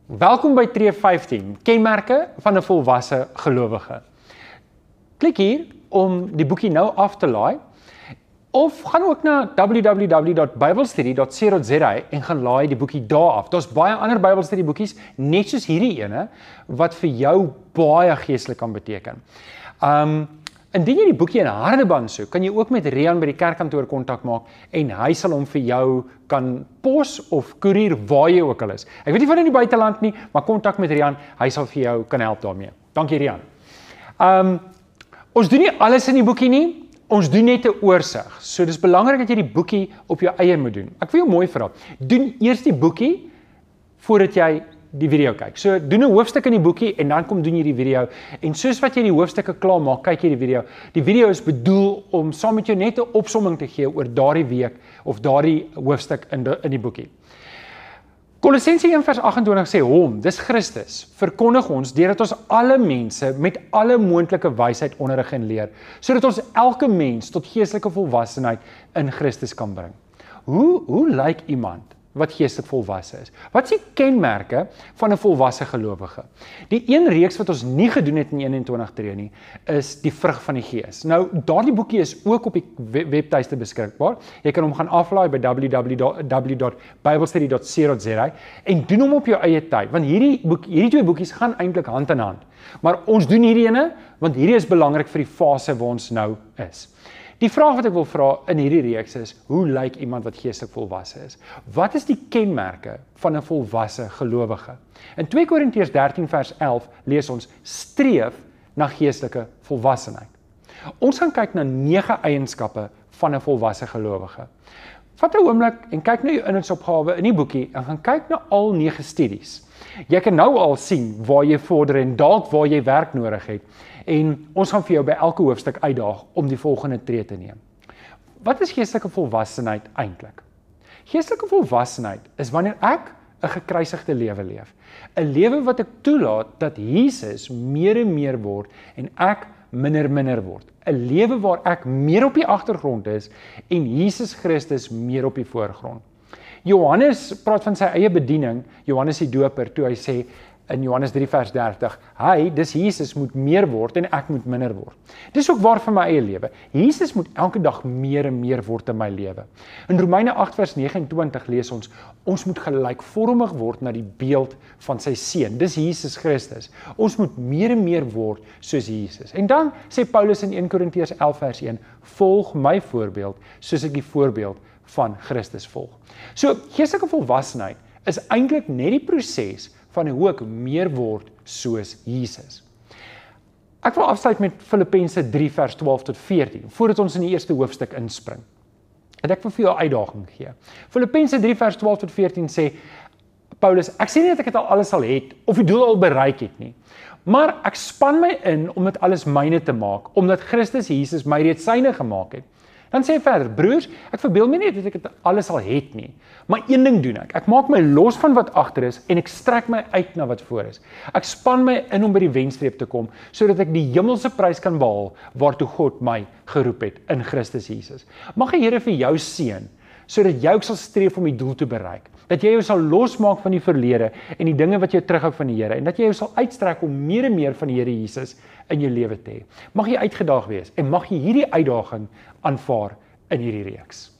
Welkom by tree 15, kenmerke van 'n volwasse gelowige. Klik hier om die boekie nou af te laai, of gaan ook na www.biblestudy.co.za en gaan laai die boekie daar af. Daar's baie ander Bybelstudie boekies, net soos hierdie ene, wat vir jou baie geestelik kan beteken. Indien jy die boekie in Hardeman soek, kan jy ook met Rian by die kerkkantoor kontak maak en hy sal hom vir jou kan pos of koerier waar jy ook al is. Ek weet nie van in die buiteland nie, maar kontak met Rian, hy sal vir jou kan help daarmee. Dankie Rian. Ons doen nie alles in die boekie nie, ons doen net 'n oorsig. So dis belangrik dat jy die boekie op jou eie moet doen. Ek wil jou mooi vra, doen eers die boekie voordat jy die video kyk. So doen 'n hoofstuk in die boekie en dan kom doen jy die video. En soos wat jy die hoofstukke klaar maak, kyk jy die video. Die video is bedoel om saam met jou net 'n opsomming te gee oor daardie week of daardie hoofstuk in die boekie. Kolossense 1 vers 28 sê hom, dis Christus, verkondig ons deurdat ons alle mense met alle moontlike wysheid onderrig en leer, sodat ons elke mens tot geestelike volwassenheid in Christus kan bring. Hoe lyk iemand wat geestelik volwasse is? Wat is die kenmerke van 'n volwasse gelowige? Die een reeks wat ons nie gedoen het in 21 tree nie, is die vrug van die Gees. Nou, daardie boekie is ook op die webtuiste beskikbaar. Jy kan hom gaan aflaai by www.biblestudy.co.za en doen hom op jou eie tyd, want hierdie twee boekies gaan eintlik hand in hand. Maar ons doen hierdie ene, want hierdie is belangrik vir die fase waar ons nou is. Die vraag wat ek wil vra in hierdie reeks is, hoe lyk iemand wat geestelik volwasse is? Wat is die kenmerke van 'n volwasse gelowige? In 2 Korintiërs 13 vers 11 lees ons, streef na geestelike volwassenheid. Ons gaan kyk na 9 eienskappe van 'n volwasse gelowige. Vat 'n oomblik en kyk na jou inhoudsopgawe in die boekie en gaan kyk na al 9 studies. Jy kan nou al sien waar jy vorder en dalk waar jy werk nodig het. En ons gaan vir jou by elke hoofstuk uitdaag om die volgende tree te neem. Wat is geestelike volwassenheid eintlik? Geestelike volwassenheid is wanneer ek 'n gekruisigde lewe leef. 'n Lewe wat ek toelaat dat Jesus meer en meer word en ek minder word. 'n Lewe waar ek meer op die agtergrond is en Jesus Christus meer op die voorgrond. Johannes praat van sy eie bediening, Johannes die Doper, toe hy sê in Johannes 3 vers 30, dis Jesus moet meer word en ek moet minder word. Dis ook waar vir my eie lewe. Jesus moet elke dag meer en meer word in my lewe. In Romeine 8 vers 29 lees ons moet gelykvormig word na die beeld van sy seun. Dis Jesus Christus. Ons moet meer en meer word soos Jesus. En dan sê Paulus in 1 Korintiërs 11 vers 1, volg my voorbeeld soos ek die voorbeeld van Christus volg. So, geestelike volwassenheid is eintlik net die proses van hoe ek meer word soos Jesus. Ek wil afsluit met Filippense 3 vers 12 tot 14, voordat ons in die eerste hoofstuk inspring. En ek wil vir jou 'n uitdaging gee. Filippense 3 vers 12 tot 14 sê, Paulus, ek sê nie dat ek dit al alles al het, of die doel al bereik het nie, maar ek span my in om dit alles myne te maak, omdat Christus Jesus my reeds syne gemaak het. Dan sê hy verder, broers, ek verbeel my nie dat ek dit alles al het nie, maar een ding doen ek maak my los van wat agter is en ek strek my uit na wat voor is. Ek span my in om by die wenstreep te kom, sodat ek die hemelse prys kan behaal, waartoe God my geroep het in Christus Jesus. Mag die Here vir jou seën, sodat jy ook sal streef om die doel te bereik. Dat jy jou sal losmaak van die verlede en die dinge wat jou terughou van die Here, en dat jy jou sal uitstrek om meer en meer van die Here Jesus in jou lewe te hê. Mag jy uitgedaag wees en mag jy hierdie uitdaging aanvaar in hierdie reeks.